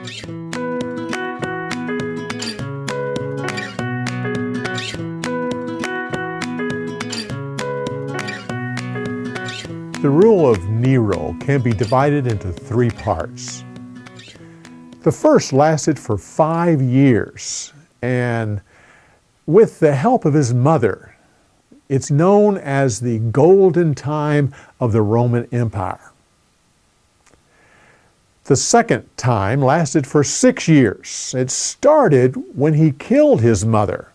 The rule of Nero can be divided into three parts. The first lasted for 5 years, and with the help of his mother, it's known as the golden time of the Roman Empire. The second time lasted for 6 years. It started when he killed his mother,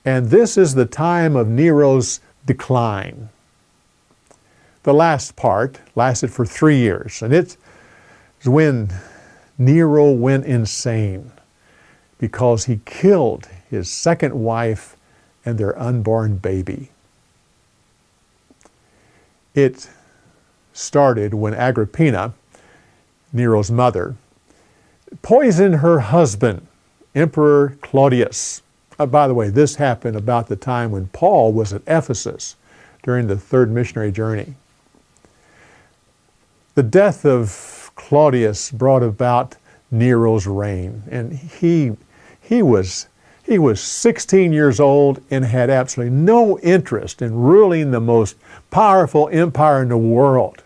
and this is the time of Nero's decline. The last part lasted for 3 years, and it's when Nero went insane because he killed his second wife and their unborn baby. It started when Agrippina, Nero's mother, poisoned her husband, Emperor Claudius. By the way, this happened about the time when Paul was at Ephesus during the third missionary journey. The death of Claudius brought about Nero's reign, and he was 16 years old and had absolutely no interest in ruling the most powerful empire in the world.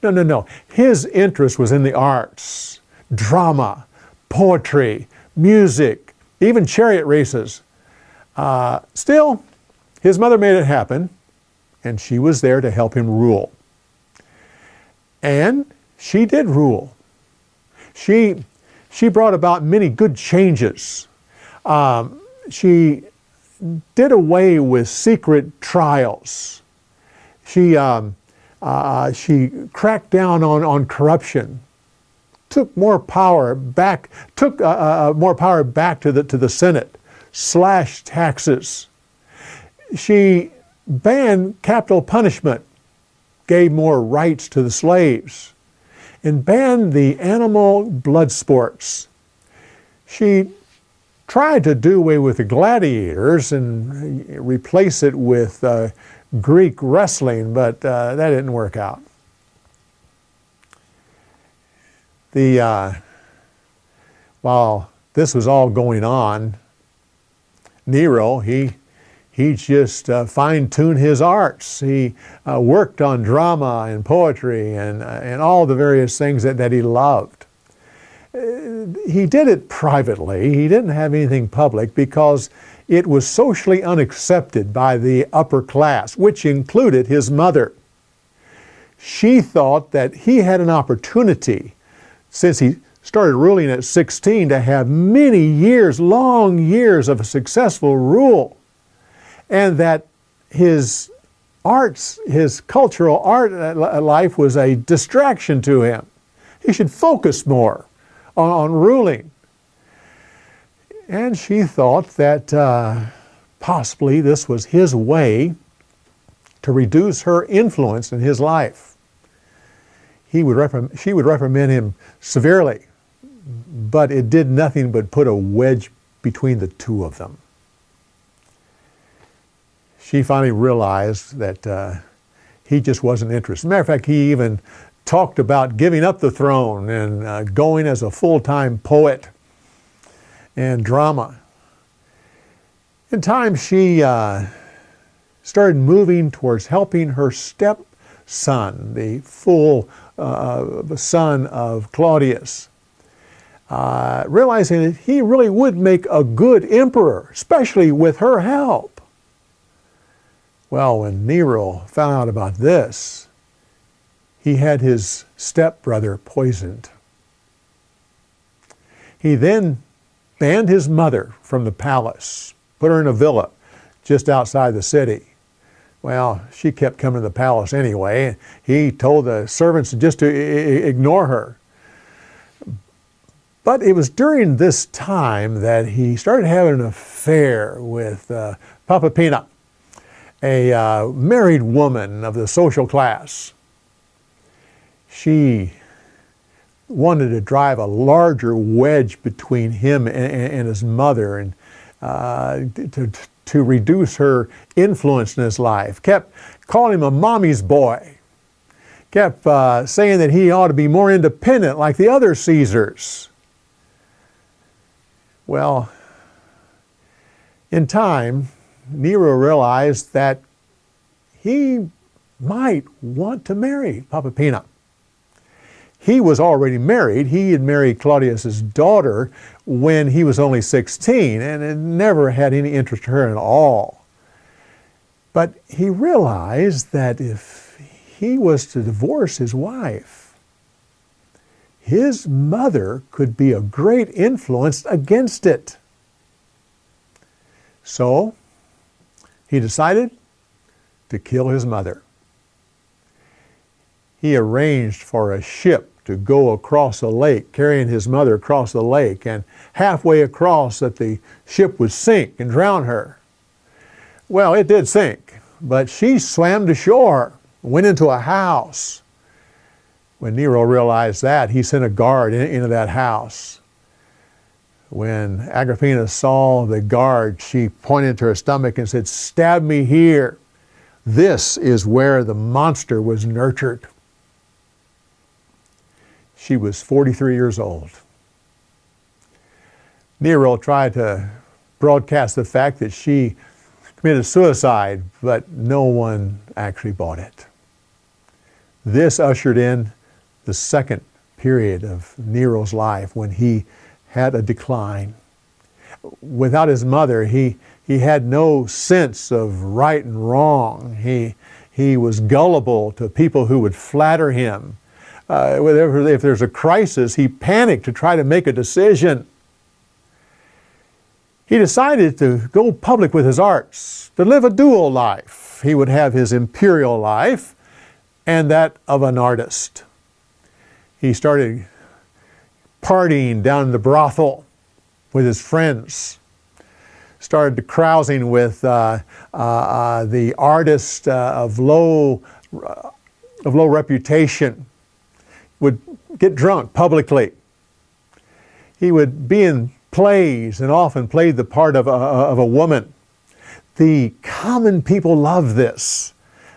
No. His interest was in the arts, drama, poetry, music, even chariot races. Still, his mother made it happen, and she was there to help him rule. And she did rule. She brought about many good changes. She did away with secret trials. She cracked down on corruption, took more power back to the Senate, slashed taxes. She banned capital punishment, gave more rights to the slaves, and banned the animal blood sports. She tried to do away with the gladiators and replace it with Greek wrestling, but that didn't work out. While this was all going on, Nero, he just fine-tuned his arts. He worked on drama and poetry and all the various things that he loved. He did it privately. He didn't have anything public because it was socially unaccepted by the upper class, which included his mother. She thought that he had an opportunity, since he started ruling at 16, to have many years, long years of a successful rule, and that his arts, his cultural art life was a distraction to him. He should focus more on ruling. And she thought that possibly this was his way to reduce her influence in his life. She would reprimand him severely, but it did nothing but put a wedge between the two of them. She finally realized that he just wasn't interested. Matter of fact, he even talked about giving up the throne and going as a full-time poet and drama. In time, she started moving towards helping her stepson, the full son of Claudius, realizing that he really would make a good emperor, especially with her help. Well, when Nero found out about this, he had his stepbrother poisoned. He then banned his mother from the palace, put her in a villa just outside the city. Well, she kept coming to the palace anyway. He told the servants just to ignore her. But it was during this time that he started having an affair with Papapina, a married woman of the social class. She wanted to drive a larger wedge between him and his mother, and to reduce her influence in his life. Kept calling him a mommy's boy. Kept saying that he ought to be more independent like the other Caesars. Well, in time, Nero realized that he might want to marry Proserpina. He was already married. He had married Claudius's daughter when he was only 16 and had never had any interest in her at all. But he realized that if he was to divorce his wife, his mother could be a great influence against it. So he decided to kill his mother. He arranged for a ship to go across a lake, carrying his mother across the lake, and halfway across that the ship would sink and drown her. Well, it did sink, but she swam to shore, went into a house. When Nero realized that, he sent a guard into that house. When Agrippina saw the guard, she pointed to her stomach and said, "Stab me here. This is where the monster was nurtured." She was 43 years old. Nero tried to broadcast the fact that she committed suicide, but no one actually bought it. This ushered in the second period of Nero's life when he had a decline. Without his mother, he had no sense of right and wrong. He was gullible to people who would flatter him. If there's a crisis, he panicked to try to make a decision. He decided to go public with his arts, to live a dual life. He would have his imperial life and that of an artist. He started partying down in the brothel with his friends, started carousing with the artist of low reputation, would get drunk publicly. He would be in plays and often played the part of a woman. The common people loved this,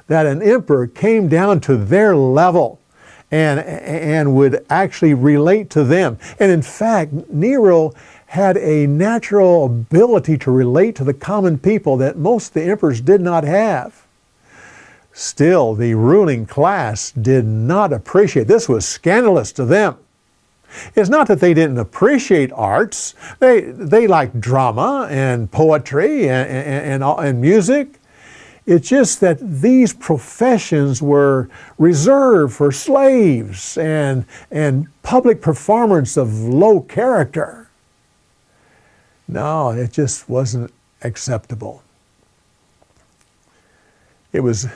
that an emperor came down to their level and would actually relate to them. And in fact, Nero had a natural ability to relate to the common people that most of the emperors did not have. Still, the ruling class did not appreciate. This was scandalous to them. It's not that they didn't appreciate arts. They liked drama and poetry and music. It's just that these professions were reserved for slaves and public performance of low character. No, it just wasn't acceptable. It was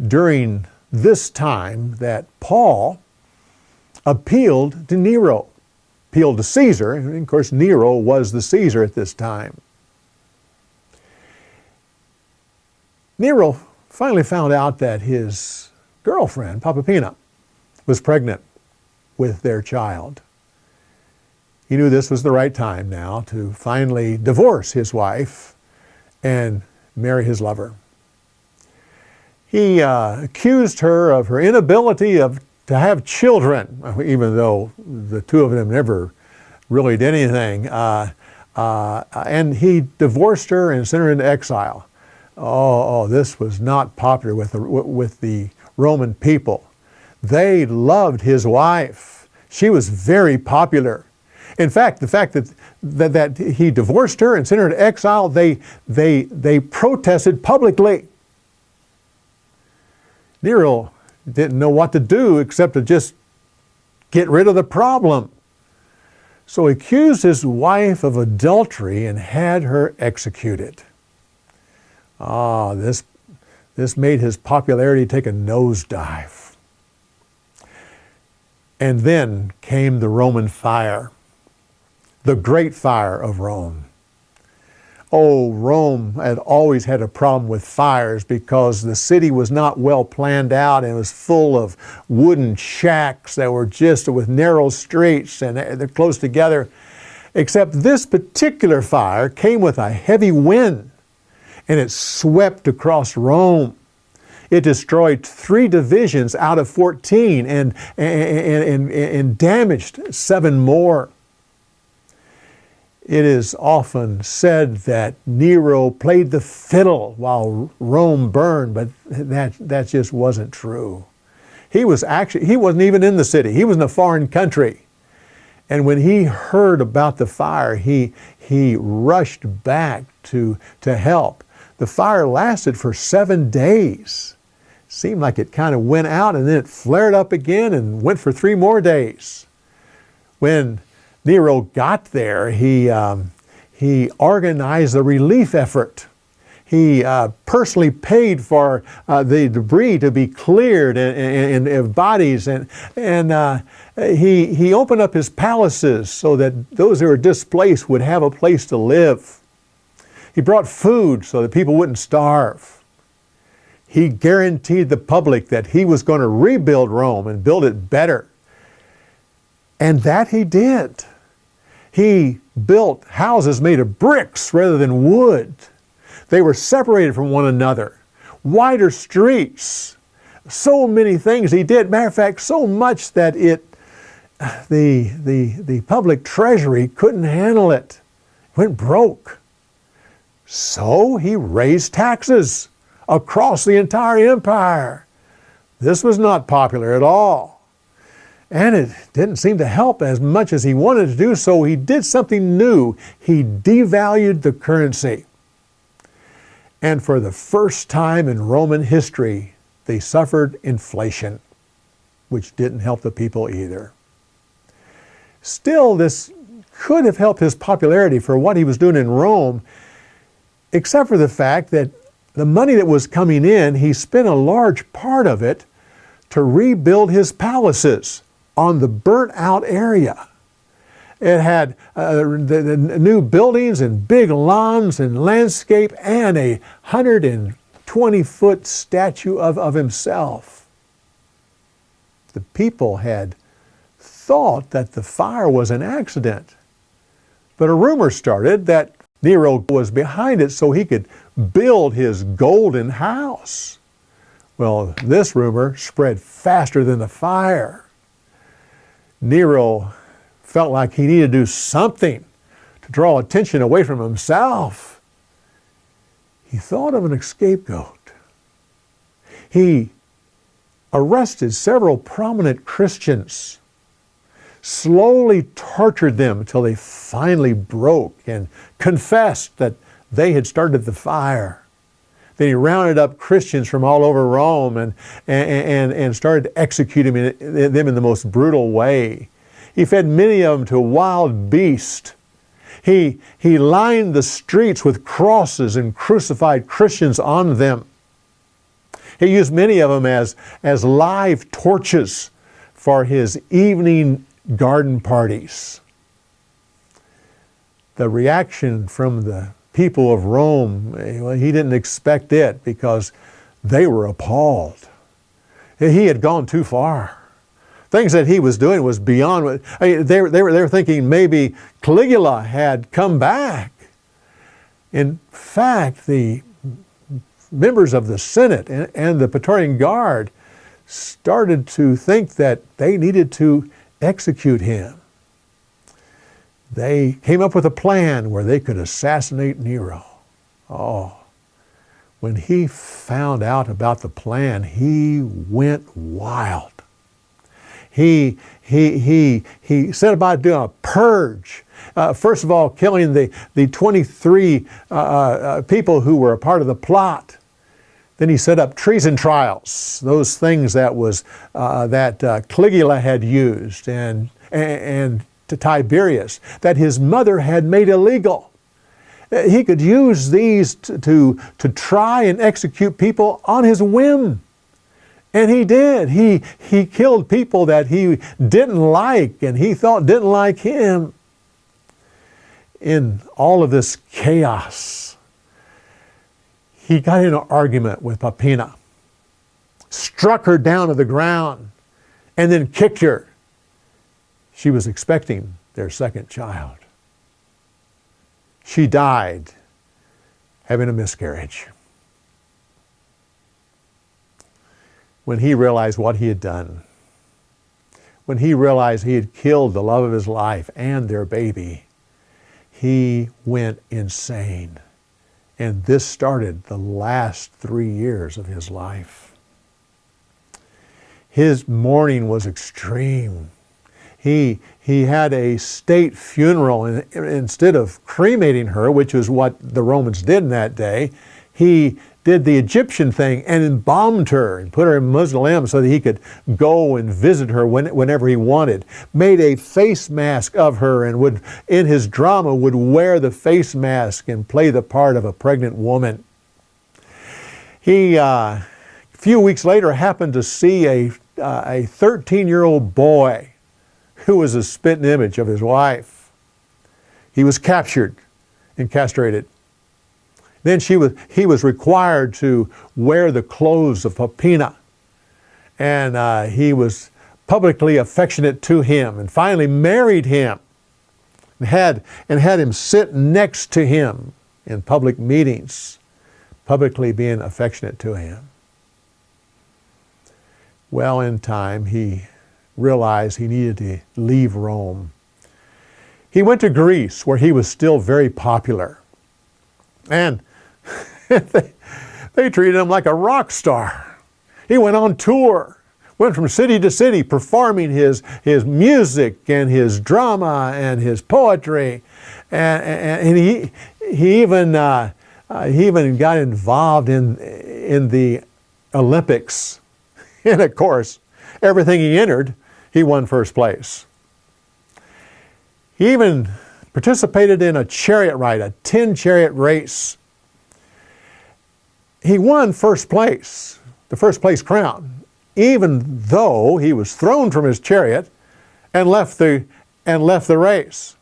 during this time that Paul appealed to Nero, appealed to Caesar, and of course Nero was the Caesar at this time. Nero finally found out that his girlfriend, Proserpina, was pregnant with their child. He knew this was the right time now to finally divorce his wife and marry his lover. He accused her of her inability to have children, even though the two of them never really did anything. And he divorced her and sent her into exile. Oh, this was not popular with the Roman people. They loved his wife. She was very popular. In fact, the fact that he divorced her and sent her to exile, they protested publicly. Nero didn't know what to do except to just get rid of the problem. So he accused his wife of adultery and had her executed. This made his popularity take a nosedive. And then came the Roman fire, the great fire of Rome. Oh, Rome had always had a problem with fires because the city was not well planned out and it was full of wooden shacks that were just with narrow streets and they're close together. Except this particular fire came with a heavy wind and it swept across Rome. It destroyed 3 divisions out of 14 and damaged 7 more. It is often said that Nero played the fiddle while Rome burned, but that just wasn't true. He wasn't even in the city. He was in a foreign country. And when he heard about the fire, he rushed back to help. The fire lasted for 7 days. Seemed like it kind of went out and then it flared up again and went for 3 more days. When Nero got there, he organized a relief effort. He personally paid for the debris to be cleared and bodies, and he opened up his palaces so that those who were displaced would have a place to live. He brought food so that people wouldn't starve. He guaranteed the public that he was going to rebuild Rome and build it better. And that he did. He built houses made of bricks rather than wood. They were separated from one another. Wider streets. So many things he did. Matter of fact, so much that the public treasury couldn't handle it. It went broke. So he raised taxes across the entire empire. This was not popular at all. And it didn't seem to help as much as he wanted to do, so he did something new. He devalued the currency. And for the first time in Roman history, they suffered inflation, which didn't help the people either. Still, this could have helped his popularity for what he was doing in Rome, except for the fact that the money that was coming in, he spent a large part of it to rebuild his palaces on the burnt-out area. It had the new buildings and big lawns and landscape and a 120-foot statue of himself. The people had thought that the fire was an accident, but a rumor started that Nero was behind it so he could build his golden house. Well, this rumor spread faster than the fire. Nero felt like he needed to do something to draw attention away from himself. He thought of an scapegoat. He arrested several prominent Christians, slowly tortured them until they finally broke and confessed that they had started the fire. Then he rounded up Christians from all over Rome and started executing them in the most brutal way. He fed many of them to wild beasts. He lined the streets with crosses and crucified Christians on them. He used many of them as live torches for his evening garden parties. The reaction from the people of Rome, he didn't expect it because they were appalled. He had gone too far. Things that he was doing was beyond what they were thinking. Maybe Caligula had come back. In fact, the members of the Senate and the Praetorian Guard started to think that they needed to execute him. They came up with a plan where they could assassinate Nero. Oh, when he found out about the plan, he went wild. He set about doing a purge. First of all, killing the 23 people who were a part of the plot. Then he set up treason trials, those things that Caligula had used, and to Tiberius, that his mother had made illegal. He could use these to try and execute people on his whim. And he did. He killed people that he didn't like and he thought didn't like him. In all of this chaos, he got in an argument with Poppaea, struck her down to the ground, and then kicked her. She was expecting their second child. She died having a miscarriage. When he realized what he had done, when he realized he had killed the love of his life and their baby, he went insane. And this started the last 3 years of his life. His mourning was extreme. He had a state funeral, and instead of cremating her, which was what the Romans did in that day, he did the Egyptian thing and embalmed her and put her in mausoleum so that he could go and visit her whenever he wanted. Made a face mask of her and would, in his drama, would wear the face mask and play the part of a pregnant woman. He, a few weeks later, happened to see a 13-year-old boy who was a spitting image of his wife. He was captured and castrated. Then he was required to wear the clothes of Popina. And he was publicly affectionate to him and finally married him and had him sit next to him in public meetings, publicly being affectionate to him. Well, in time, he realized he needed to leave Rome. He went to Greece, where he was still very popular. And they treated him like a rock star. He went on tour, went from city to city performing his music and his drama and his poetry. And he even got involved in the Olympics. And of course, everything he entered, he won first place. He even participated in a chariot ride, a 10-chariot race. He won first place, the first place crown, even though he was thrown from his chariot and left the race.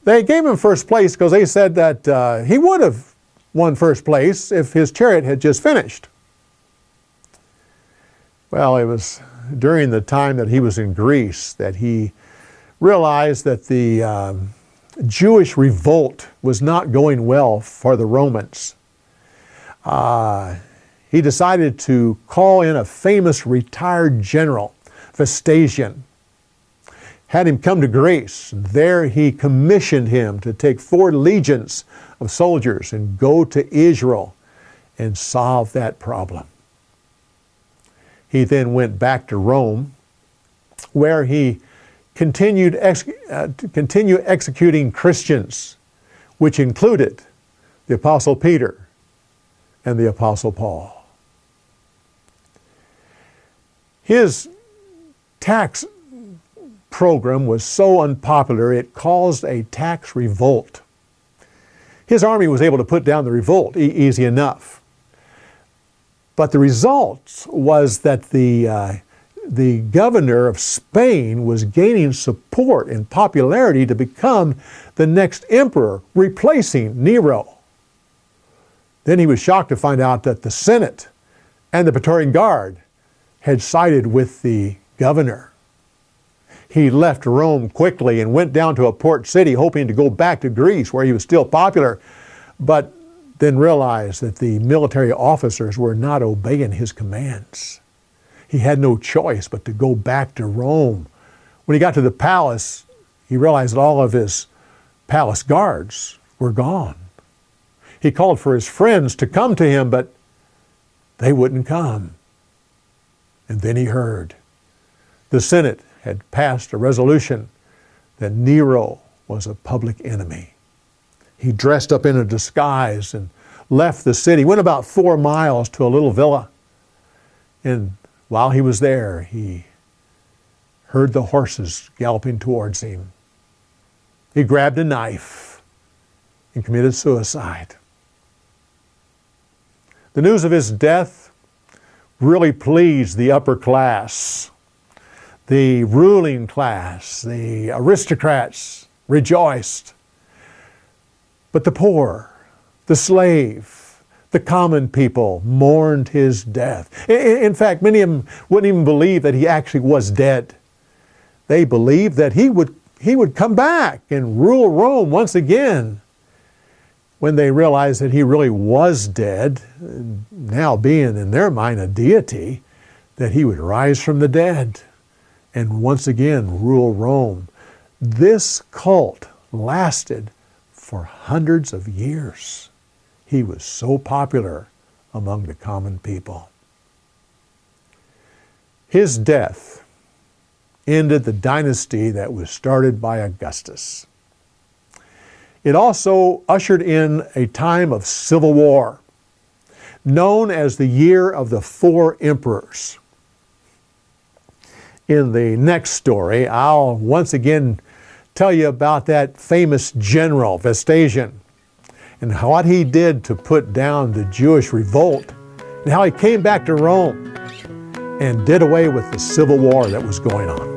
They gave him first place because they said that he would have won first place if his chariot had just finished. Well, it was during the time that he was in Greece that he realized that the Jewish revolt was not going well for the Romans. He decided to call in a famous retired general, Vespasian. Had him come to Greece. There he commissioned him to take 4 legions of soldiers and go to Israel and solve that problem. He then went back to Rome, where he continued executing Christians, which included the Apostle Peter and the Apostle Paul. His tax program was so unpopular it caused a tax revolt. His army was able to put down the revolt easy enough. But the result was that the governor of Spain was gaining support and popularity to become the next emperor, replacing Nero. Then he was shocked to find out that the Senate and the Praetorian Guard had sided with the governor. He left Rome quickly and went down to a port city, hoping to go back to Greece, where he was still popular, but then realized that the military officers were not obeying his commands. He had no choice but to go back to Rome. When he got to the palace, he realized that all of his palace guards were gone. He called for his friends to come to him, but they wouldn't come. And then he heard the Senate had passed a resolution that Nero was a public enemy. He dressed up in a disguise and left the city, went about 4 miles to a little villa. And while he was there, he heard the horses galloping towards him. He grabbed a knife and committed suicide. The news of his death really pleased the upper class. The ruling class, the aristocrats rejoiced. But the poor, the slave, the common people mourned his death. In fact, many of them wouldn't even believe that he actually was dead. They believed that he would come back and rule Rome once again. When they realized that he really was dead, now being in their mind a deity, that he would rise from the dead and once again rule Rome. This cult lasted for hundreds of years. He was so popular among the common people. His death ended the dynasty that was started by Augustus. It also ushered in a time of civil war, known as the Year of the Four Emperors. In the next story, I'll once again tell you about that famous general, Vespasian, and what he did to put down the Jewish revolt, and how he came back to Rome and did away with the civil war that was going on.